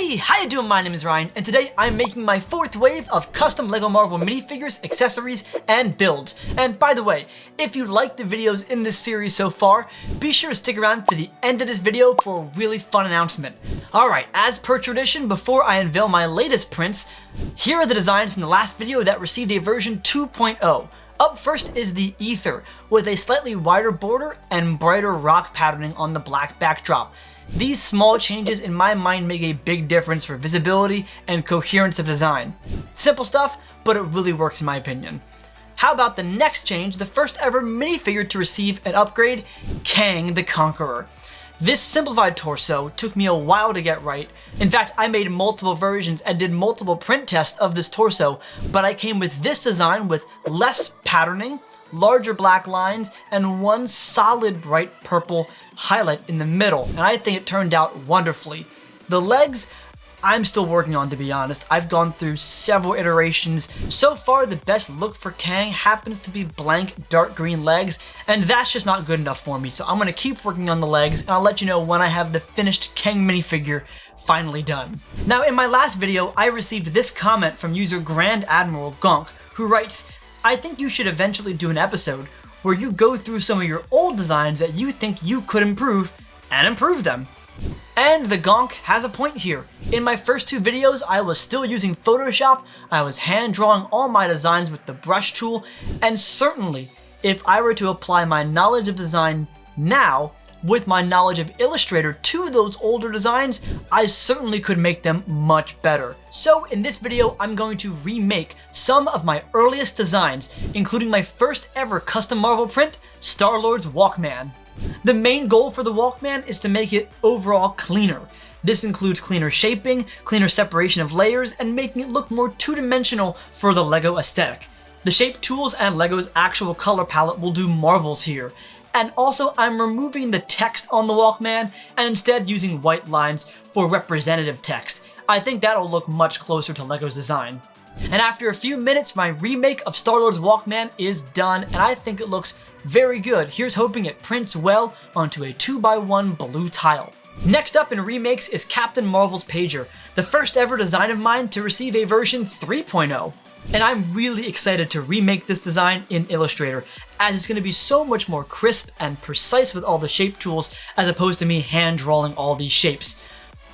Hey, how you doing? My name is Ryan, and today I'm making my fourth wave of custom LEGO Marvel minifigures, accessories, and builds. And by the way, if you like the videos in this series so far, be sure to stick around for the end of this video for a really fun announcement. Alright, as per tradition, before I unveil my latest prints, here are the designs from the last video that received a version 2.0. Up first is the Ether, with a slightly wider border and brighter rock patterning on the black backdrop. These small changes in my mind make a big difference for visibility and coherence of design. Simple stuff, but it really works in my opinion. How about the next change, the first ever minifigure to receive an upgrade, Kang the Conqueror. This simplified torso took me a while to get right. In fact, I made multiple versions and did multiple print tests of this torso, but I came with this design with less patterning, larger black lines, and one solid bright purple highlight in the middle, and I think it turned out wonderfully. The legs, I'm still working on, to be honest. I've gone through several iterations. So far, the best look for Kang happens to be blank dark green legs, and that's just not good enough for me, so I'm going to keep working on the legs, and I'll let you know when I have the finished Kang minifigure finally done. Now, in my last video, I received this comment from user Grand Admiral Gonk, who writes, I think you should eventually do an episode where you go through some of your old designs that you think you could improve and improve them. And the Gonk has a point here. In my first two videos, I was still using Photoshop, I was hand drawing all my designs with the brush tool, and certainly, if I were to apply my knowledge of design now, with my knowledge of Illustrator to those older designs, I certainly could make them much better. So in this video, I'm going to remake some of my earliest designs, including my first ever custom Marvel print, Star-Lord's Walkman. The main goal for the Walkman is to make it overall cleaner. This includes cleaner shaping, cleaner separation of layers, and making it look more two-dimensional for the LEGO aesthetic. The shape tools and LEGO's actual color palette will do marvels here. And also, I'm removing the text on the Walkman and instead using white lines for representative text. I think that'll look much closer to LEGO's design. And after a few minutes, my remake of Star-Lord's Walkman is done, and I think it looks very good. Here's hoping it prints well onto a 2x1 blue tile. Next up in remakes is Captain Marvel's pager, the first ever design of mine to receive a version 3.0. And I'm really excited to remake this design in Illustrator, as it's going to be so much more crisp and precise with all the shape tools as opposed to me hand drawing all these shapes.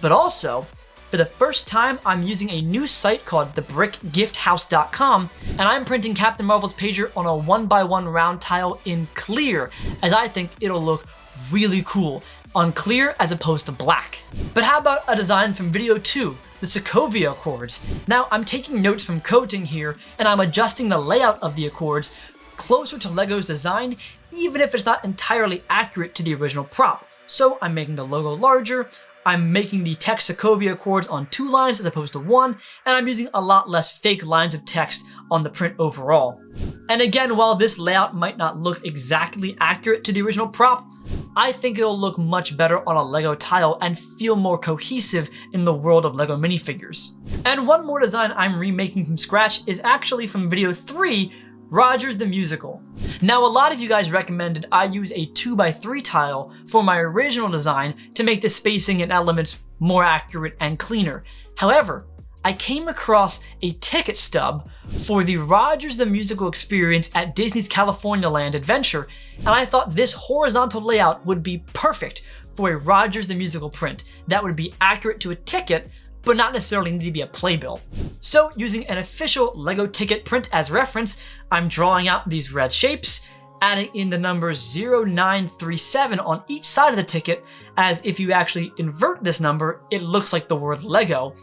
But also, for the first time, I'm using a new site called thebrickgifthouse.com, and I'm printing Captain Marvel's pager on a 1x1 round tile in clear, as I think it'll look really cool on clear as opposed to black. But how about a design from video 2? The Sokovia Accords. Now, I'm taking notes from Coating here, and I'm adjusting the layout of the Accords closer to LEGO's design, even if it's not entirely accurate to the original prop. So I'm making the logo larger, I'm making the text Sokovia Accords on 2 lines as opposed to 1, and I'm using a lot less fake lines of text on the print overall. And again, while this layout might not look exactly accurate to the original prop, I think it'll look much better on a LEGO tile and feel more cohesive in the world of LEGO minifigures. And one more design I'm remaking from scratch is actually from video 3, Rogers the Musical. Now, a lot of you guys recommended I use a 2x3 tile for my original design to make the spacing and elements more accurate and cleaner. However, I came across a ticket stub for the Rogers the Musical experience at Disney's California Land Adventure, and I thought this horizontal layout would be perfect for a Rogers the Musical print that would be accurate to a ticket, but not necessarily need to be a playbill. So, using an official LEGO ticket print as reference, I'm drawing out these red shapes, adding in the numbers 0937 on each side of the ticket, as if you actually invert this number, it looks like the word LEGO,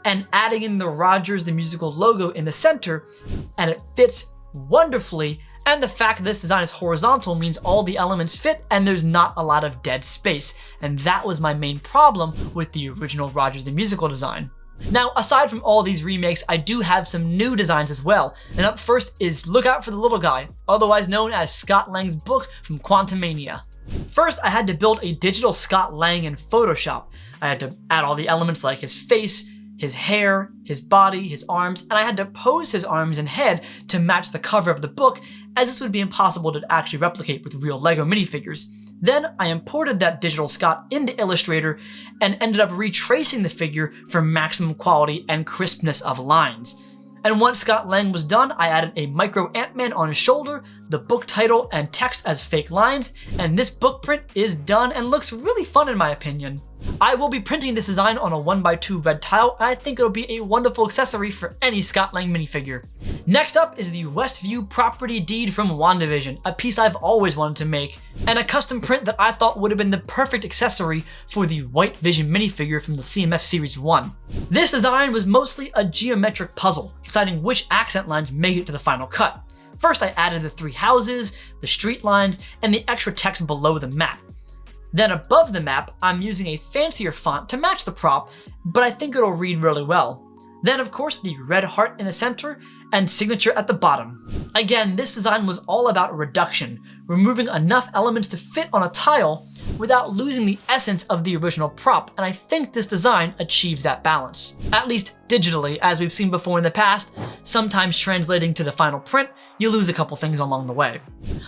and adding in the Rogers the Musical logo in the center, and it fits wonderfully. And the fact that this design is horizontal means all the elements fit and there's not a lot of dead space. And that was my main problem with the original Rogers the Musical design. Now, aside from all these remakes, I do have some new designs as well. And up first is Look Out for the Little Guy, otherwise known as Scott Lang's book from Quantumania. First, I had to build a digital Scott Lang in Photoshop. I had to add all the elements like his face, his hair, his body, his arms, and I had to pose his arms and head to match the cover of the book, as this would be impossible to actually replicate with real LEGO minifigures. Then I imported that digital Scott into Illustrator and ended up retracing the figure for maximum quality and crispness of lines. And once Scott Lang was done, I added a micro Ant-Man on his shoulder, the book title and text as fake lines, and this book print is done and looks really fun in my opinion. I will be printing this design on a 1x2 red tile, and I think it'll be a wonderful accessory for any Scott Lang minifigure. Next up is the Westview property deed from WandaVision, a piece I've always wanted to make, and a custom print that I thought would have been the perfect accessory for the White Vision minifigure from the CMF Series 1. This design was mostly a geometric puzzle, deciding which accent lines make it to the final cut. First, I added the 3 houses, the street lines, and the extra text below the map. Then above the map, I'm using a fancier font to match the prop, but I think it'll read really well. Then of course the red heart in the center and signature at the bottom. Again, this design was all about reduction, removing enough elements to fit on a tile without losing the essence of the original prop, and I think this design achieves that balance. At least digitally, as we've seen before in the past, sometimes translating to the final print, you lose a couple things along the way.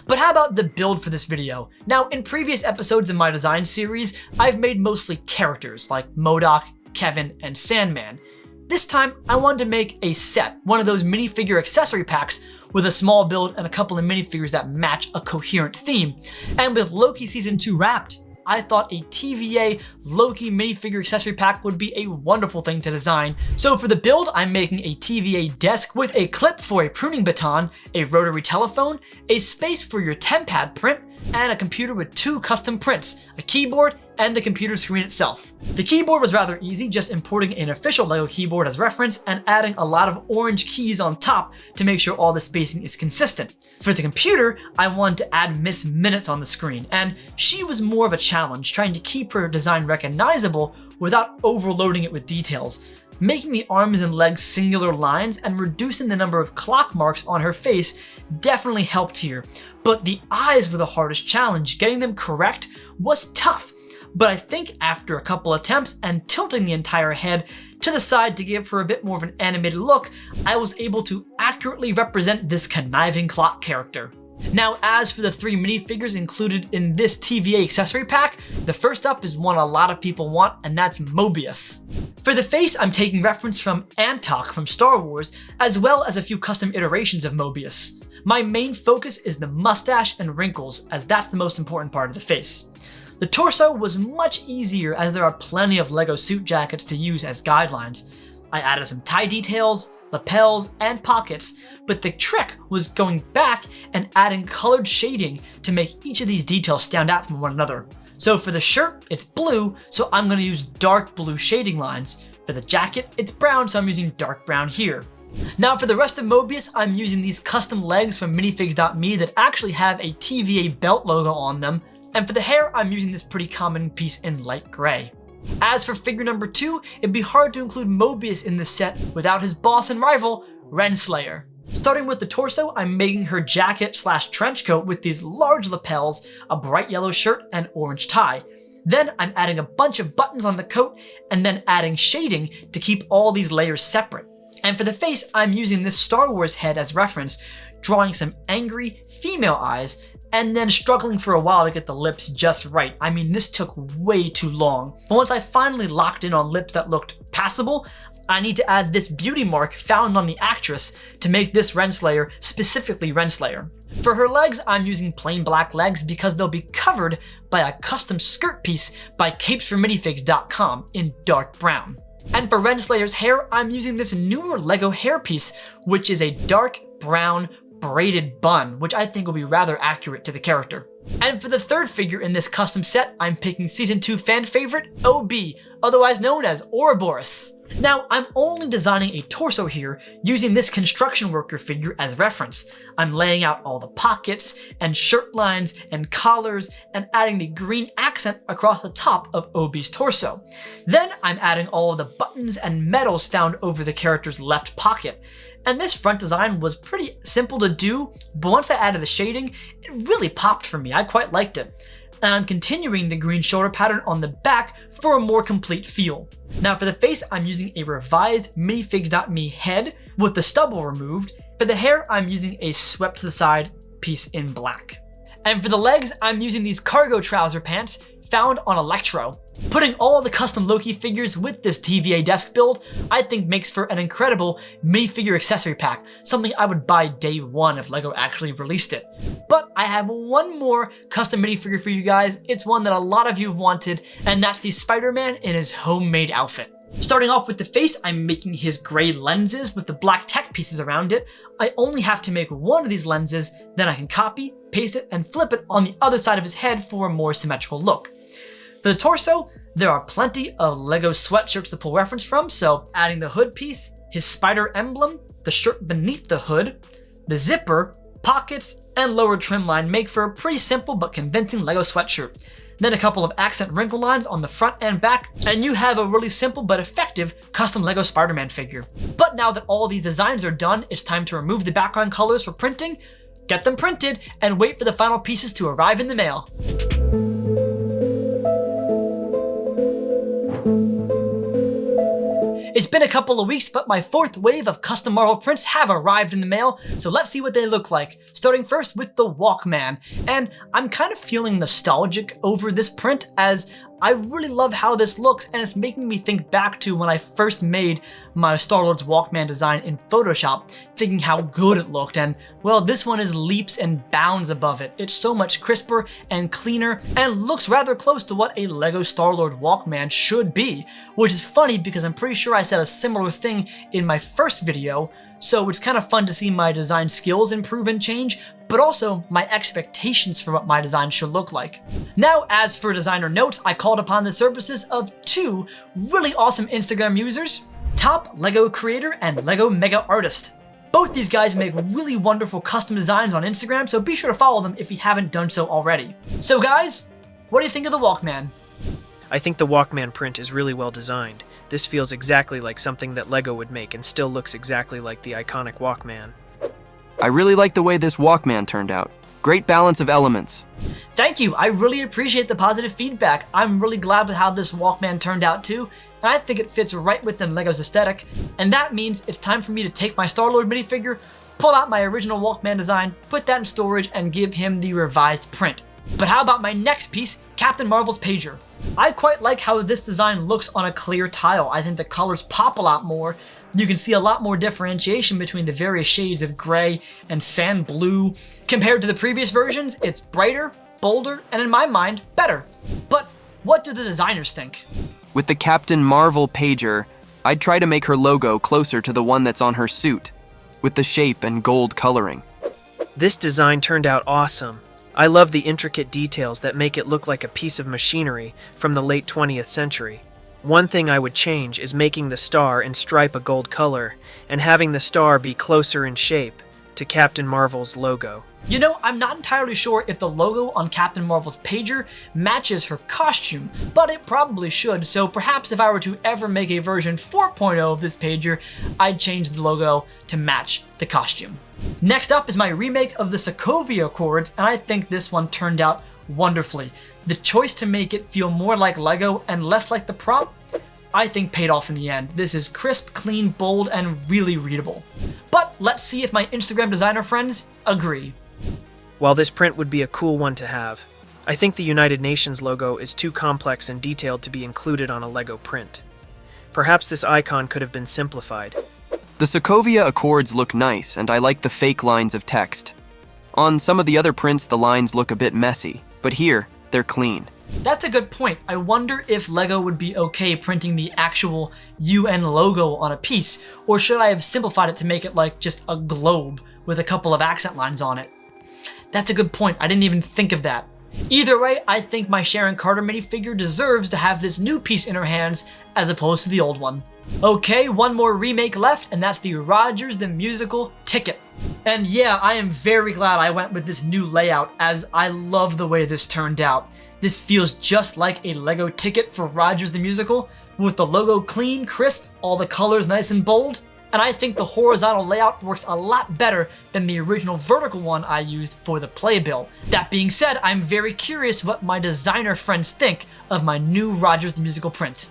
But how about the build for this video? Now, in previous episodes in my design series, I've made mostly characters like MODOK, Kevin, and Sandman. This time, I wanted to make a set, one of those minifigure accessory packs with a small build and a couple of minifigures that match a coherent theme. And with Loki Season 2 wrapped, I thought a TVA Loki minifigure accessory pack would be a wonderful thing to design. So for the build, I'm making a TVA desk with a clip for a pruning baton, a rotary telephone, a space for your TemPad print, and a computer with 2 custom prints, a keyboard, and the computer screen itself. The keyboard was rather easy, just importing an official LEGO keyboard as reference and adding a lot of orange keys on top to make sure all the spacing is consistent. For the computer, I wanted to add Miss Minutes on the screen, and she was more of a challenge, trying to keep her design recognizable without overloading it with details. Making the arms and legs singular lines and reducing the number of clock marks on her face definitely helped here, but the eyes were the hardest challenge. Getting them correct was tough, but I think after a couple attempts and tilting the entire head to the side to give her a bit more of an animated look, I was able to accurately represent this conniving clock character. Now, as for the 3 minifigures included in this TVA accessory pack, the first up is one a lot of people want, and that's Mobius. For the face, I'm taking reference from Antok from Star Wars, as well as a few custom iterations of Mobius. My main focus is the mustache and wrinkles, as that's the most important part of the face. The torso was much easier as there are plenty of LEGO suit jackets to use as guidelines. I added some tie details, lapels, and pockets, but the trick was going back and adding colored shading to make each of these details stand out from one another. So for the shirt, it's blue, so I'm going to use dark blue shading lines. For the jacket, it's brown, so I'm using dark brown here. Now for the rest of Mobius, I'm using these custom legs from minifigs.me that actually have a TVA belt logo on them, and for the hair, I'm using this pretty common piece in light gray. As for figure number 2, it'd be hard to include Mobius in this set without his boss and rival, Renslayer. Starting with the torso, I'm making her jacket / trench coat with these large lapels, a bright yellow shirt, and orange tie. Then I'm adding a bunch of buttons on the coat and then adding shading to keep all these layers separate. And for the face, I'm using this Star Wars head as reference, drawing some angry female eyes and then struggling for a while to get the lips just right. I mean, this took way too long. But once I finally locked in on lips that looked passable, I need to add this beauty mark found on the actress to make this Renslayer specifically Renslayer. For her legs, I'm using plain black legs because they'll be covered by a custom skirt piece by capesforminifigs.com in dark brown. And for Renslayer's hair, I'm using this newer LEGO hairpiece, which is a dark brown braided bun, which I think will be rather accurate to the character. And for the third figure in this custom set, I'm picking Season 2 fan favorite, OB, otherwise known as Ouroboros. Now, I'm only designing a torso here using this construction worker figure as reference. I'm laying out all the pockets and shirt lines and collars and adding the green accent across the top of OB's torso. Then I'm adding all of the buttons and medals found over the character's left pocket. And this front design was pretty simple to do, but once I added the shading, it really popped for me. I quite liked it. And I'm continuing the green shoulder pattern on the back for a more complete feel. Now for the face, I'm using a revised minifigs.me head with the stubble removed. For the hair, I'm using a swept to the side piece in black. And for the legs, I'm using these cargo trouser pants found on Electro. Putting all the custom Loki figures with this TVA desk build, I think makes for an incredible minifigure accessory pack, something I would buy day one if LEGO actually released it. But I have one more custom minifigure for you guys. It's one that a lot of you have wanted, and that's the Spider-Man in his homemade outfit. Starting off with the face, I'm making his gray lenses with the black tech pieces around it. I only have to make one of these lenses, then I can copy, paste it, and flip it on the other side of his head for a more symmetrical look. For the torso, there are plenty of LEGO sweatshirts to pull reference from, so adding the hood piece, his spider emblem, the shirt beneath the hood, the zipper, pockets, and lower trim line make for a pretty simple but convincing LEGO sweatshirt. Then a couple of accent wrinkle lines on the front and back, and you have a really simple but effective custom LEGO Spider-Man figure. But now that all these designs are done, it's time to remove the background colors for printing, get them printed, and wait for the final pieces to arrive in the mail. It's been a couple of weeks, but my fourth wave of custom Marvel prints have arrived in the mail, so let's see what they look like. Starting first with the Walkman, and I'm kind of feeling nostalgic over this print as I really love how this looks, and it's making me think back to when I first made my Star-Lord's Walkman design in Photoshop, thinking how good it looked, and well, this one is leaps and bounds above it. It's so much crisper and cleaner, and looks rather close to what a LEGO Star-Lord Walkman should be, which is funny because I'm pretty sure I said a similar thing in my first video, so it's kind of fun to see my design skills improve and change, but also my expectations for what my design should look like. Now, as for designer notes, I called upon the services of two really awesome Instagram users, Top LEGO Creator and LEGO Mega Artist. Both these guys make really wonderful custom designs on Instagram, so be sure to follow them if you haven't done so already. So guys, what do you think of the Walkman? I think the Walkman print is really well designed. This feels exactly like something that LEGO would make and still looks exactly like the iconic Walkman. I really like the way this Walkman turned out. Great balance of elements. Thank you, I really appreciate the positive feedback. I'm really glad with how this Walkman turned out too, and I think it fits right within LEGO's aesthetic, and that means it's time for me to take my Star-Lord minifigure, pull out my original Walkman design, put that in storage, and give him the revised print. But how about my next piece, Captain Marvel's pager? I quite like how this design looks on a clear tile. I think the colors pop a lot more. You can see a lot more differentiation between the various shades of gray and sand blue. Compared to the previous versions, it's brighter, bolder, and in my mind, better. But what do the designers think? With the Captain Marvel pager, I'd try to make her logo closer to the one that's on her suit, with the shape and gold coloring. This design turned out awesome. I love the intricate details that make it look like a piece of machinery from the late 20th century. One thing I would change is making the star and stripe a gold color, and having the star be closer in shape to Captain Marvel's logo. You know, I'm not entirely sure if the logo on Captain Marvel's pager matches her costume, but it probably should, so perhaps if I were to ever make a version 4.0 of this pager, I'd change the logo to match the costume. Next up is my remake of the Sokovia Accords, and I think this one turned out wonderfully. The choice to make it feel more like LEGO and less like the prop, I think paid off in the end. This is crisp, clean, bold, and really readable. But let's see if my Instagram designer friends agree. While this print would be a cool one to have, I think the United Nations logo is too complex and detailed to be included on a LEGO print. Perhaps this icon could have been simplified. The Sokovia Accords look nice, and I like the fake lines of text. On some of the other prints, the lines look a bit messy, but here, they're clean. That's a good point. I wonder if LEGO would be okay printing the actual UN logo on a piece, or should I have simplified it to make it like just a globe with a couple of accent lines on it? That's a good point. I didn't even think of that. Either way, I think my Sharon Carter minifigure deserves to have this new piece in her hands as opposed to the old one. Okay, one more remake left, and that's the Rogers the Musical ticket. And yeah, I am very glad I went with this new layout as I love the way this turned out. This feels just like a LEGO ticket for Rogers the Musical, with the logo clean, crisp, all the colors nice and bold. And I think the horizontal layout works a lot better than the original vertical one I used for the playbill. That being said, I'm very curious what my designer friends think of my new Rogers the Musical print.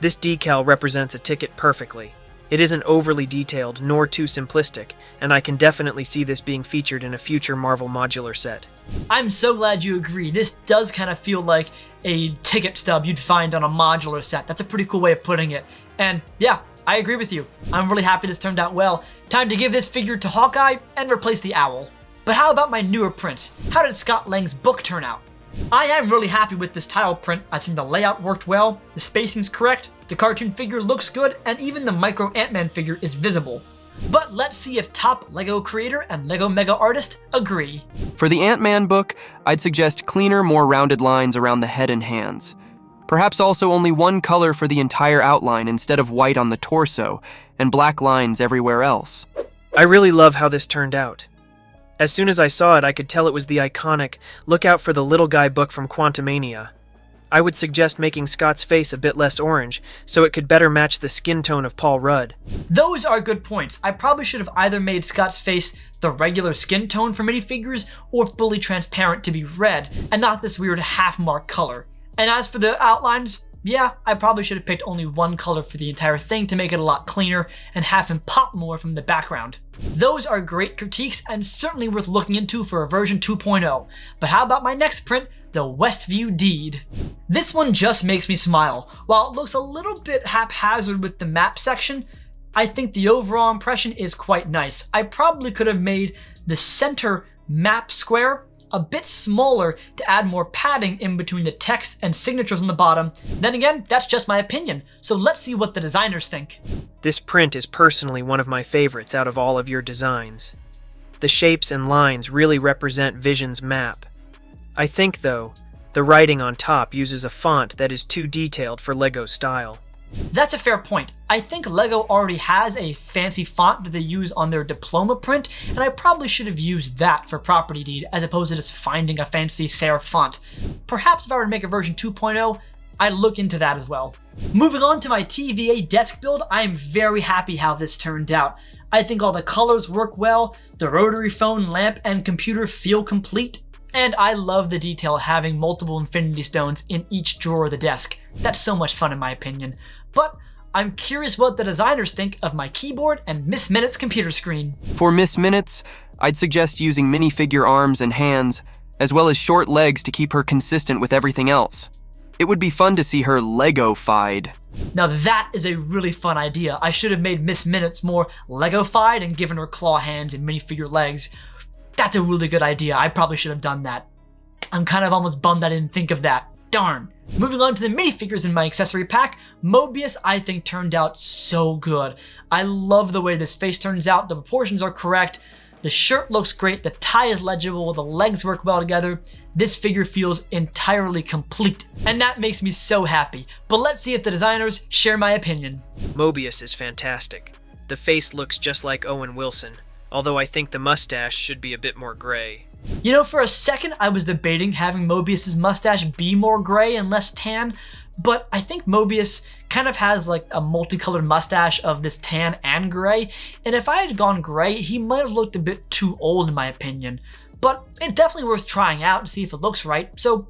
This decal represents a ticket perfectly. It isn't overly detailed nor too simplistic, and I can definitely see this being featured in a future Marvel modular set. I'm so glad you agree. This does kind of feel like a ticket stub you'd find on a modular set. That's a pretty cool way of putting it. And yeah, I agree with you. I'm really happy this turned out well. Time to give this figure to Hawkeye and replace the owl. But how about my newer prints? How did Scott Lang's book turn out? I am really happy with this tile print. I think the layout worked well, the spacing's correct, the cartoon figure looks good, and even the micro Ant-Man figure is visible. But let's see if top LEGO creator and LEGO Mega artist agree. For the Ant-Man book, I'd suggest cleaner, more rounded lines around the head and hands. Perhaps also only one color for the entire outline instead of white on the torso, and black lines everywhere else. I really love how this turned out. As soon as I saw it, I could tell it was the iconic "Look Out for the Little Guy" book from Quantumania. I would suggest making Scott's face a bit less orange, so it could better match the skin tone of Paul Rudd. Those are good points. I probably should have either made Scott's face the regular skin tone for minifigures, or fully transparent to be red, and not this weird half-mark color. And as for the outlines, yeah, I probably should have picked only one color for the entire thing to make it a lot cleaner and have him pop more from the background. Those are great critiques and certainly worth looking into for a version 2.0. But how about my next print, the Westview Deed? This one just makes me smile. While it looks a little bit haphazard with the map section, I think the overall impression is quite nice. I probably could have made the center map square a bit smaller to add more padding in between the text and signatures on the bottom. Then again, that's just my opinion, so let's see what the designers think. This print is personally one of my favorites out of all of your designs. The shapes and lines really represent Vision's map. I think, though, the writing on top uses a font that is too detailed for LEGO style. That's a fair point. I think LEGO already has a fancy font that they use on their diploma print, and I probably should have used that for Property Deed as opposed to just finding a fancy serif font. Perhaps if I were to make a version 2.0, I'd look into that as well. Moving on to my TVA desk build, I am very happy how this turned out. I think all the colors work well, the rotary phone, lamp, and computer feel complete, and I love the detail having multiple Infinity Stones in each drawer of the desk. That's so much fun in my opinion. But I'm curious what the designers think of my keyboard and Miss Minutes computer screen. For Miss Minutes, I'd suggest using minifigure arms and hands, as well as short legs to keep her consistent with everything else. It would be fun to see her Lego-fied. Now that is a really fun idea. I should have made Miss Minutes more Lego-fied and given her claw hands and minifigure legs. That's a really good idea. I probably should have done that. I'm kind of almost bummed I didn't think of that. Darn. Moving on to the minifigures in my accessory pack, Mobius I think turned out so good. I love the way this face turns out, the proportions are correct, the shirt looks great, the tie is legible, the legs work well together. This figure feels entirely complete, and that makes me so happy. But let's see if the designers share my opinion. Mobius is fantastic. The face looks just like Owen Wilson, although I think the mustache should be a bit more gray. You know, for a second I was debating having Mobius's mustache be more gray and less tan, but I think Mobius kind of has like a multicolored mustache of this tan and gray, and if I had gone gray, he might have looked a bit too old in my opinion. But it's definitely worth trying out to see if it looks right, so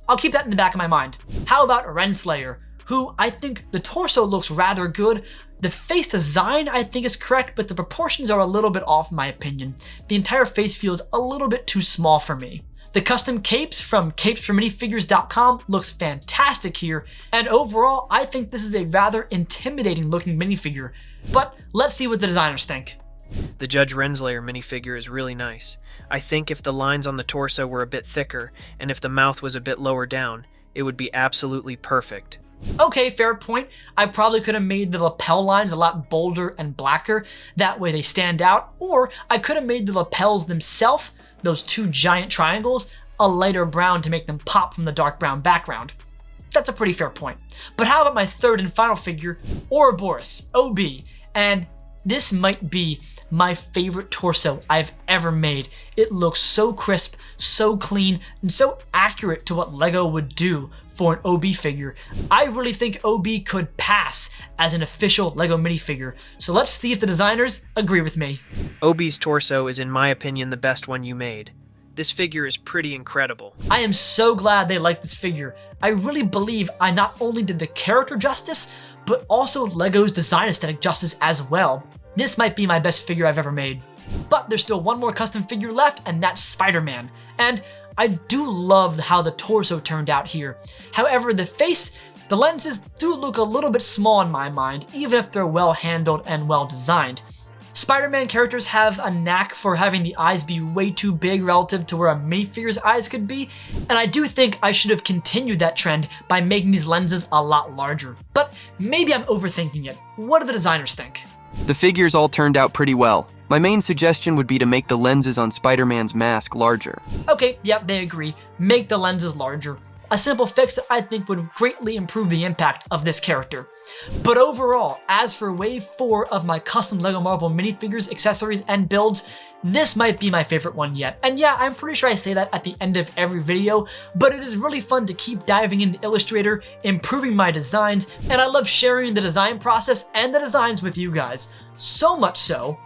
I'll keep that in the back of my mind. How about Renslayer, who I think the torso looks rather good. The face design I think is correct, but the proportions are a little bit off in my opinion. The entire face feels a little bit too small for me. The custom capes from capesforminifigures.com looks fantastic here, and overall I think this is a rather intimidating looking minifigure. But let's see what the designers think. The Judge Renslayer minifigure is really nice. I think if the lines on the torso were a bit thicker, and if the mouth was a bit lower down, it would be absolutely perfect. Okay, fair point. I probably could have made the lapel lines a lot bolder and blacker, that way they stand out, or I could have made the lapels themselves, those two giant triangles, a lighter brown to make them pop from the dark brown background. That's a pretty fair point. But how about my third and final figure, Ouroboros, OB, and this might be my favorite torso I've ever made. It looks so crisp, so clean, and so accurate to what LEGO would do for an OB figure. I really think OB could pass as an official LEGO minifigure, so let's see if the designers agree with me. OB's torso is in my opinion the best one you made. This figure is pretty incredible. I am so glad they like this figure. I really believe I not only did the character justice, but also LEGO's design aesthetic justice as well. This might be my best figure I've ever made. But there's still one more custom figure left, and that's Spider-Man. And I do love how the torso turned out here. However, the face, the lenses do look a little bit small in my mind, even if they're well handled and well designed. Spider-Man characters have a knack for having the eyes be way too big relative to where a minifigure's eyes could be, and I do think I should have continued that trend by making these lenses a lot larger. But maybe I'm overthinking it. What do the designers think? The figures all turned out pretty well. My main suggestion would be to make the lenses on Spider-Man's mask larger. Okay, yep, they agree. Make the lenses larger. A simple fix that I think would greatly improve the impact of this character. But overall, as for Wave 4 of my custom LEGO Marvel minifigures, accessories, and builds, this might be my favorite one yet. And yeah, I'm pretty sure I say that at the end of every video, but it is really fun to keep diving into Illustrator, improving my designs, and I love sharing the design process and the designs with you guys. So much so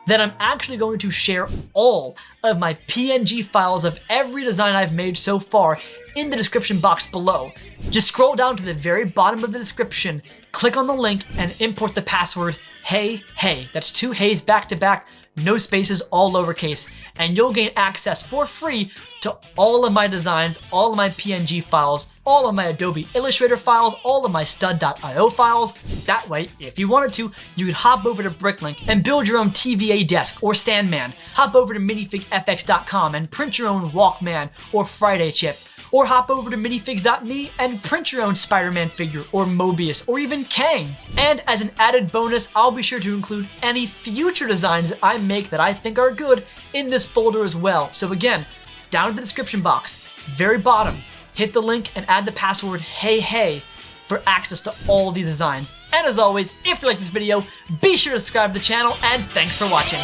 that I'm actually going to share all of my PNG files of every design I've made so far in the description box below. Just scroll down to the very bottom of the description, click on the link, and import the password heyhey. That's 2 heys back to back, no spaces, all lowercase, and you'll gain access for free to all of my designs, all of my PNG files, all of my Adobe Illustrator files, all of my stud.io files. That way, if you wanted to, you could hop over to Bricklink and build your own TVA desk or Sandman, hop over to minifigfx.com and print your own Walkman or Friday chip, or hop over to minifigs.me and print your own Spider-Man figure, or Mobius, or even Kang. And as an added bonus, I'll be sure to include any future designs that I make that I think are good in this folder as well. So again, down in the description box, very bottom, hit the link and add the password heyhey for access to all these designs. And as always, if you like this video, be sure to subscribe to the channel, and thanks for watching.